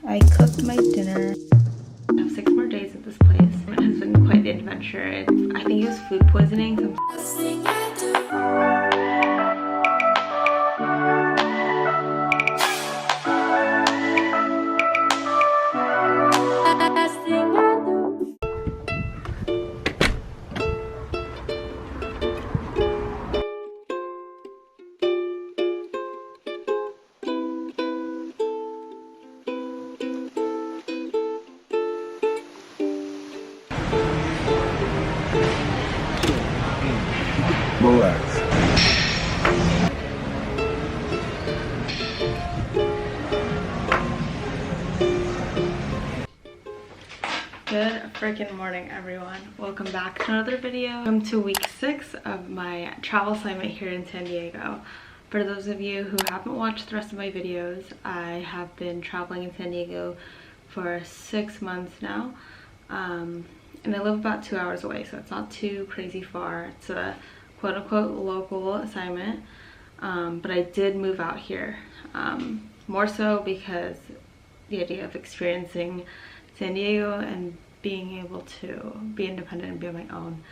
I cooked my dinner. I have 6 more days at this place. It has been quite the adventure. I think it was food poisoning. Relax. Good freaking morning, everyone. Welcome back to another video. Welcome to week 6 of my travel assignment here in San Diego. For those of you who haven't watched the rest of my videos, I have been traveling in San Diego for 6 months now. And I live about 2 hours away, so it's not too crazy far. It's a quote-unquote local assignment, but I did move out here, more so because the idea of experiencing San Diego and being able to be independent and be on my own.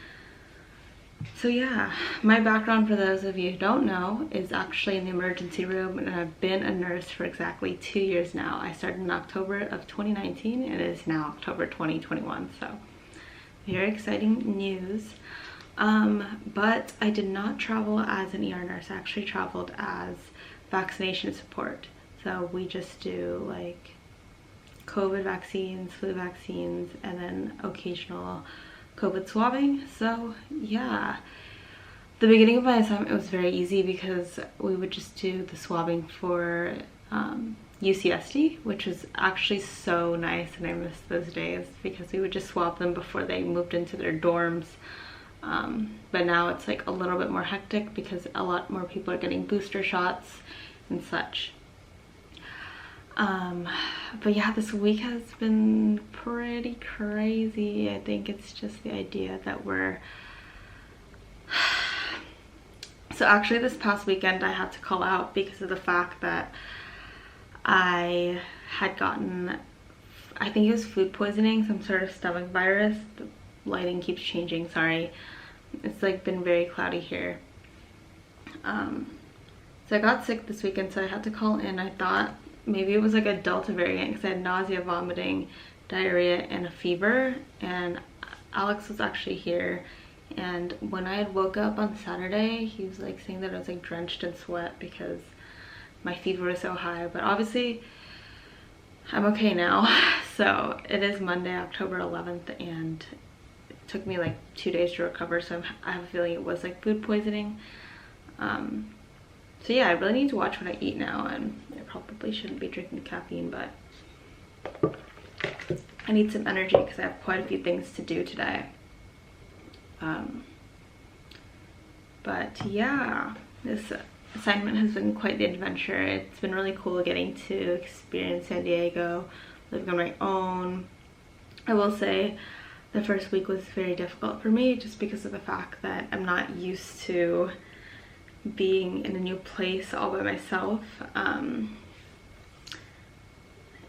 So yeah, my background, for those of you who don't know, is actually in the emergency room, and I've been a nurse for exactly 2 years now. I started in October of 2019 and it is now October 2021, so very exciting news. But I did not travel as an ER nurse. I actually traveled as vaccination support. So we just do like COVID vaccines, flu vaccines, and then occasional COVID swabbing. So yeah, the beginning of my assignment was very easy because we would just do the swabbing for UCSD, which was actually so nice, and I miss those days because we would just swab them before they moved into their dorms. But now it's like a little bit more hectic because a lot more people are getting booster shots and such. But yeah, this week has been pretty crazy. I think it's just the idea that we're so actually this past weekend I had to call out because of the fact that I had gotten, I think it was food poisoning, some sort of stomach virus. The lighting keeps changing, sorry. It's like been very cloudy here. So I got sick this weekend, so I had to call in. I thought maybe it was like a Delta variant because I had nausea, vomiting, diarrhea, and a fever. And Alex was actually here, and when I had woke up on Saturday, he was like saying that I was like drenched in sweat because my fever was so high. But obviously I'm okay now. So it is Monday, October 11th, and it took me like 2 days to recover, so I have a feeling it was like food poisoning. So yeah, I really need to watch what I eat now, and I probably shouldn't be drinking caffeine, but I need some energy because I have quite a few things to do today. But yeah, this assignment has been quite the adventure. It's been really cool getting to experience San Diego, living on my own. I will say the first week was very difficult for me just because of the fact that I'm not used to being in a new place all by myself, and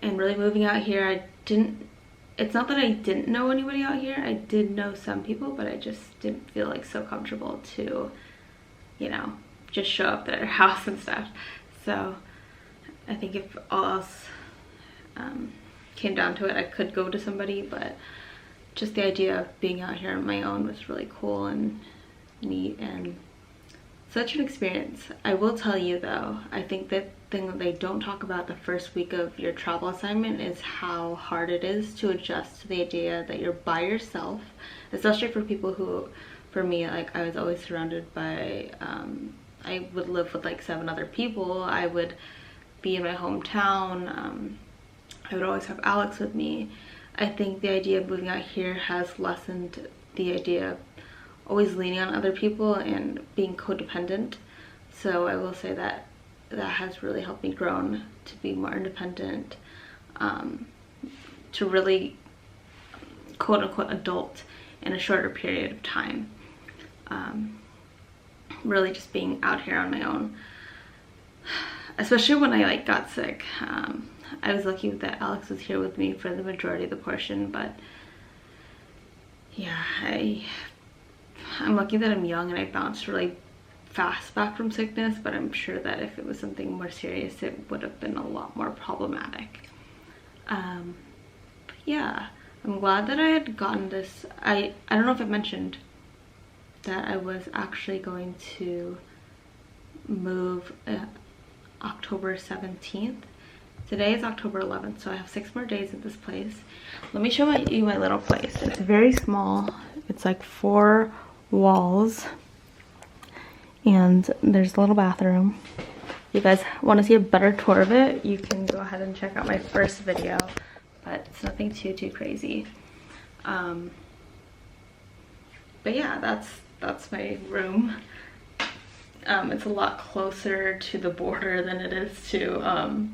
really moving out here. It's not that I didn't know anybody out here. I did know some people, but I just didn't feel like so comfortable to, you know, just show up at their house and stuff. So I think if all else came down to it, I could go to somebody, but just the idea of being out here on my own was really cool and neat and such an experience. I will tell you though, I think that thing that they don't talk about the first week of your travel assignment is how hard it is to adjust to the idea that you're by yourself, especially for people who, for me, like I was always surrounded by, I would live with like 7 other people. I would be in my hometown. I would always have Alex with me. I think the idea of moving out here has lessened the idea of always leaning on other people and being codependent. So I will say that that has really helped me grow to be more independent, to really quote-unquote adult in a shorter period of time. Really just being out here on my own, especially when I like got sick. I was lucky that Alex was here with me for the majority of the portion, but yeah, I'm lucky that I'm young and I bounced really fast back from sickness, but I'm sure that if it was something more serious, it would have been a lot more problematic. But yeah, I'm glad that I had gotten this. I don't know if I mentioned that I was actually going to move October 17th. Today is October 11th, so I have 6 more days at this place. Let me show you my little place. It's very small. It's like 4 walls, and there's a little bathroom. If you guys want to see a better tour of it, you can go ahead and check out my first video, but it's nothing too crazy. But yeah, that's my room. It's a lot closer to the border than it is to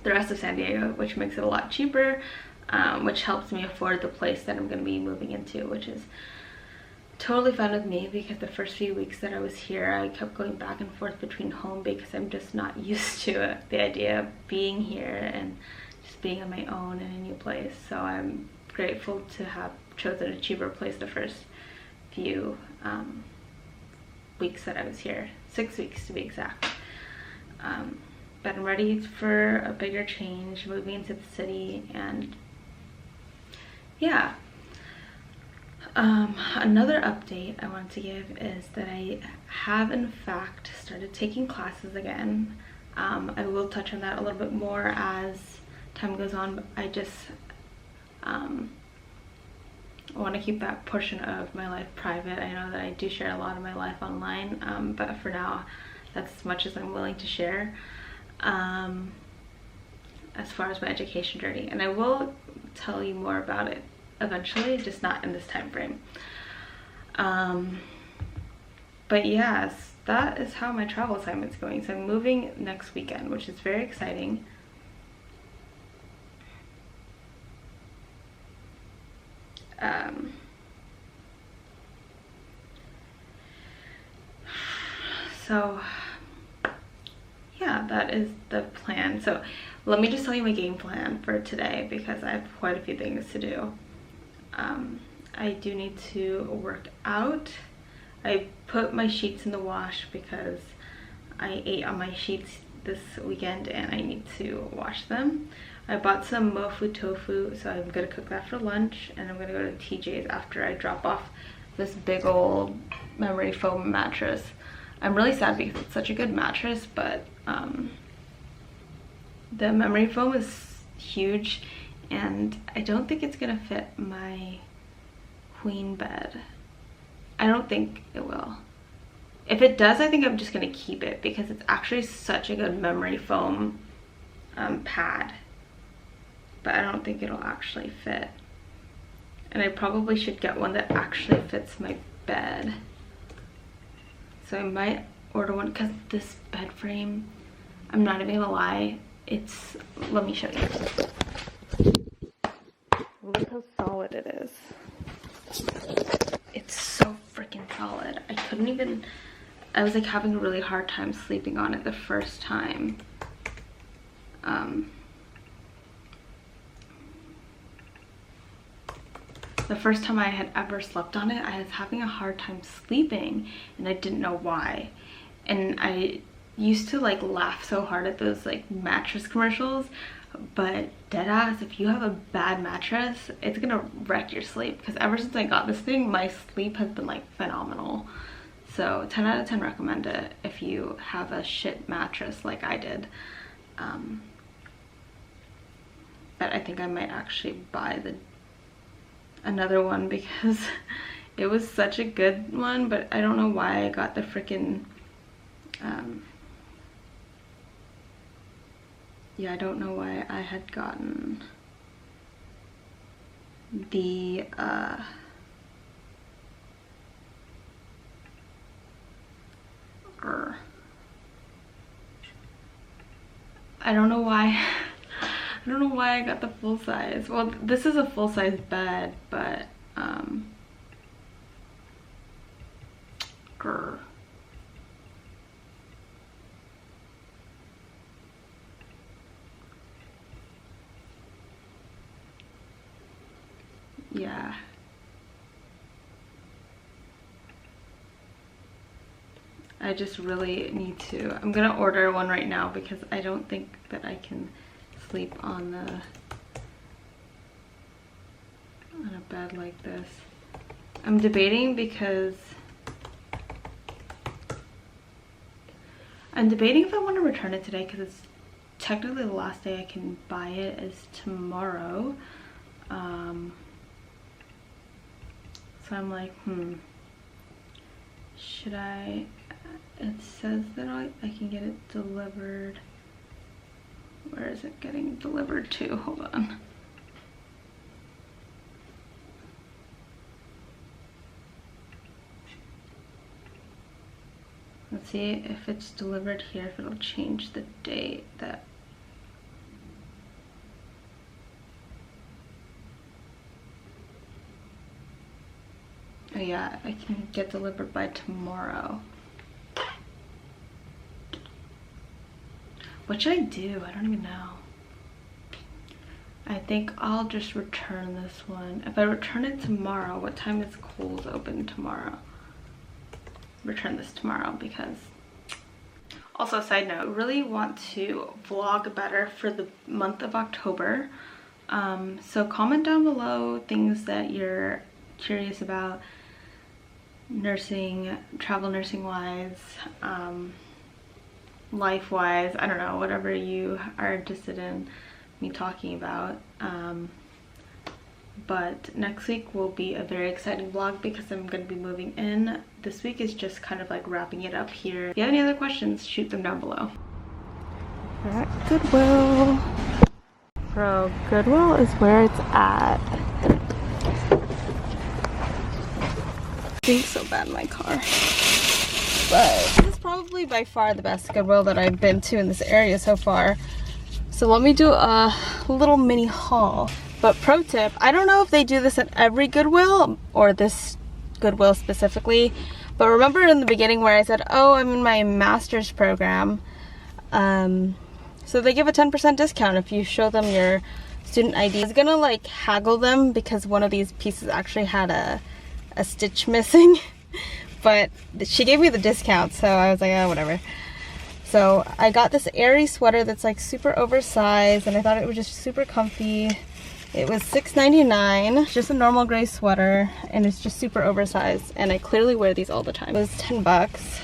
the rest of San Diego, which makes it a lot cheaper, which helps me afford the place that I'm going to be moving into, which is totally fine with me, because the first few weeks that I was here, I kept going back and forth between home because I'm just not used to it, the idea of being here and just being on my own in a new place. So I'm grateful to have chosen a cheaper place the first few weeks that I was here, 6 weeks to be exact. But I'm ready for a bigger change, moving into the city, and yeah. Another update I want to give is that I have in fact started taking classes again. I will touch on that a little bit more as time goes on, but I just I want to keep that portion of my life private. I know that I do share a lot of my life online, but for now, that's as much as I'm willing to share as far as my education journey. And I will tell you more about it eventually, just not in this time frame. But yes, that is how my travel assignment's going. So I'm moving next weekend, which is very exciting. So yeah, that is the plan. So let me just tell you my game plan for today, because I have quite a few things to do. I do need to work out. I put my sheets in the wash because I ate on my sheets this weekend and I need to wash them. I bought some mofu tofu, so I'm gonna cook that for lunch, and I'm gonna go to TJ's after I drop off this big old memory foam mattress. I'm really sad because it's such a good mattress, but the memory foam is huge and I don't think it's gonna fit my queen bed. I don't think it will. If it does, I think I'm just gonna keep it because it's actually such a good memory foam pad, but I don't think it'll actually fit. And I probably should get one that actually fits my bed. So I might order one, because this bed frame, I'm not even gonna lie, it's, let me show you. Look how solid it is. It's so freaking solid. I couldn't even, I was like having a really hard time sleeping on it the first time. The first time I had ever slept on it, I was having a hard time sleeping and I didn't know why. And I used to like laugh so hard at those like mattress commercials, but deadass, if you have a bad mattress, it's gonna wreck your sleep, because ever since I got this thing, my sleep has been like phenomenal. So 10 out of 10 recommend it if you have a shit mattress like I did. But I think I might actually buy another one because it was such a good one, but I don't know why I got the freaking yeah, I don't know why I had gotten the I don't know why I don't know why I got the full size. Well, this is a full size bed, but yeah. I just really need to, I'm gonna order one right now because I don't think that I can sleep on a bed like this. I'm debating because if I want to return it today, because it's technically the last day I can buy it is tomorrow. So I'm like, should I? It says that I can get it delivered. Where is it getting delivered to? Hold on. Let's see if it's delivered here, if it'll change the date that. Oh yeah, I can get delivered by tomorrow. What should I do? I don't even know. I think I'll just return this one. If I return it tomorrow, what time is Kohl's open tomorrow? Return this tomorrow because... Also, side note, really want to vlog better for the month of October. So comment down below things that you're curious about, nursing, travel nursing wise, life wise, I don't know, whatever you are interested in me talking about. But next week will be a very exciting vlog because I'm going to be moving in. This week is just kind of like wrapping it up here. If you have any other questions, shoot them down below. We're at Goodwill. Bro, Goodwill is where it's at. Being so bad in my car. But this is probably by far the best Goodwill that I've been to in this area so far. So let me do a little mini haul. But pro tip, I don't know if they do this at every Goodwill or this Goodwill specifically, but remember in the beginning where I said, oh, I'm in my master's program, so they give a 10% discount if you show them your student ID. I was gonna like haggle them because one of these pieces actually had a stitch missing, but she gave me the discount, so I was like, oh, whatever. So I got this airy sweater that's like super oversized, and I thought it was just super comfy. It was $6.99, just a normal gray sweater, and it's just super oversized, and I clearly wear these all the time. It was 10 bucks,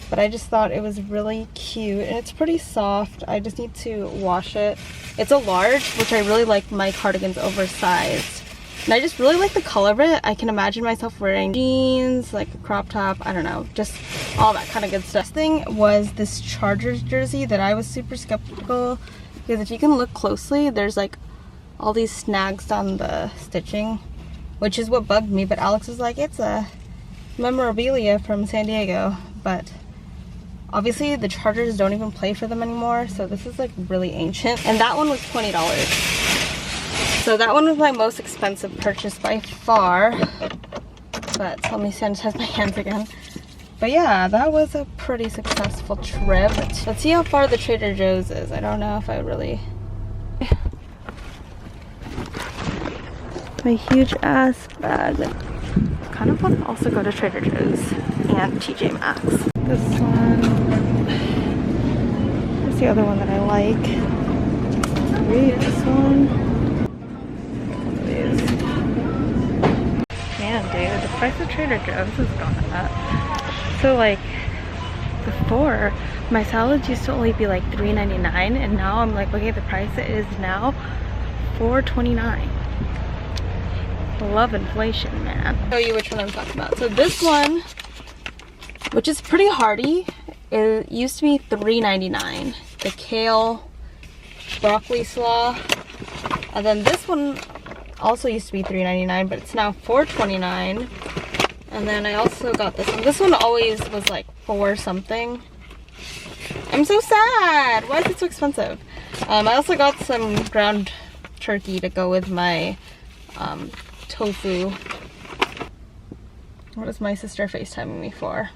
but I just thought it was really cute, and it's pretty soft. I just need to wash it. It's a large, which I really like my cardigans oversized, and I just really like the color of it. I can imagine myself wearing jeans, like a crop top, I don't know, just all that kind of good stuff. This thing was this Chargers jersey that I was super skeptical, because if you can look closely, there's like all these snags on the stitching, which is what bugged me, but Alex was like, it's a memorabilia from San Diego, but obviously the Chargers don't even play for them anymore, so this is like really ancient. And that one was $20. So that one was my most expensive purchase by far, but let me sanitize my hands again. But yeah, that was a pretty successful trip. Let's see how far the Trader Joe's is. I don't know if I really... My huge ass bag. Kind of want to also go to Trader Joe's and TJ Maxx. This one. Here's the other one that I like. This one. These. Man, dude, the price of Trader Joe's has gone up. So like before, my salads used to only be like $3.99, and now I'm like, okay, the price is now $4.29. Love inflation, man. I'll show you which one I'm talking about. So this one, which is pretty hearty, it used to be $3.99. The kale broccoli slaw. And then this one also used to be $3.99, but it's now $4.29. And then I also got this one. This one always was like $4 something. I'm so sad. Why is it so expensive? I also got some ground turkey to go with my tofu. What is my sister FaceTiming me for?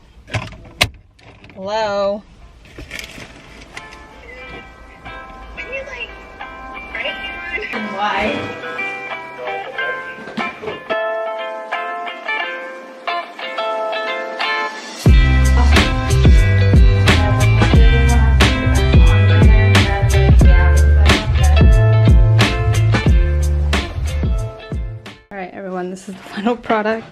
Hello? Can you like write me one? And why? this is the final product.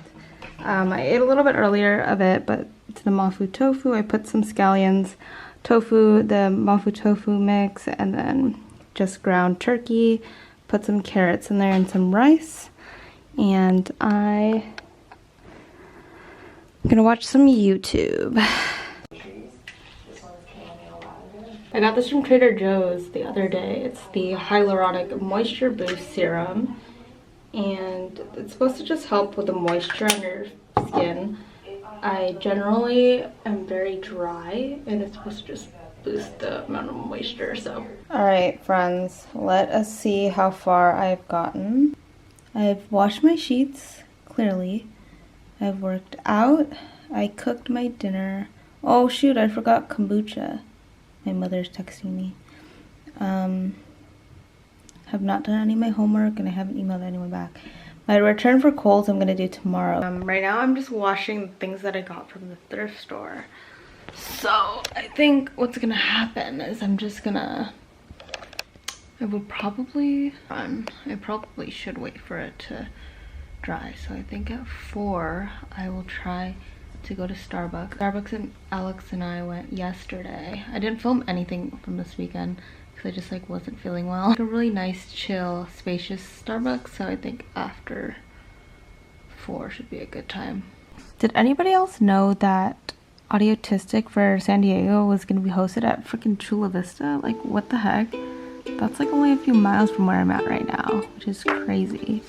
I ate a little bit earlier of it, but it's the Mafu tofu. I put some scallions, tofu, the Mafu tofu mix, and then just ground turkey. Put some carrots in there and some rice. And I'm gonna watch some YouTube. I got this from Trader Joe's the other day. It's the Hyaluronic Moisture Boost Serum. And it's supposed to just help with the moisture on your skin. I generally am very dry, and it's supposed to just boost the amount of moisture, so. Alright friends, let us see how far I've gotten. I've washed my sheets, clearly. I've worked out. I cooked my dinner. Oh shoot, I forgot kombucha. My mother's texting me. Have not done any of my homework, and I haven't emailed anyone back. My return for Kohl's I'm gonna do tomorrow. Right now I'm just washing the things that I got from the thrift store. So I think what's gonna happen is I'm just gonna, I probably should wait for it to dry. So I think at 4 I will try to go to Starbucks. Starbucks and Alex and I went yesterday. I didn't film anything from this weekend because I just like wasn't feeling well. Like a really nice, chill, spacious Starbucks. So I think after 4 should be a good time. Did anybody else know that Audiotistic for San Diego was gonna be hosted at freaking Chula Vista? Like what the heck? That's like only a few miles from where I'm at right now, which is crazy.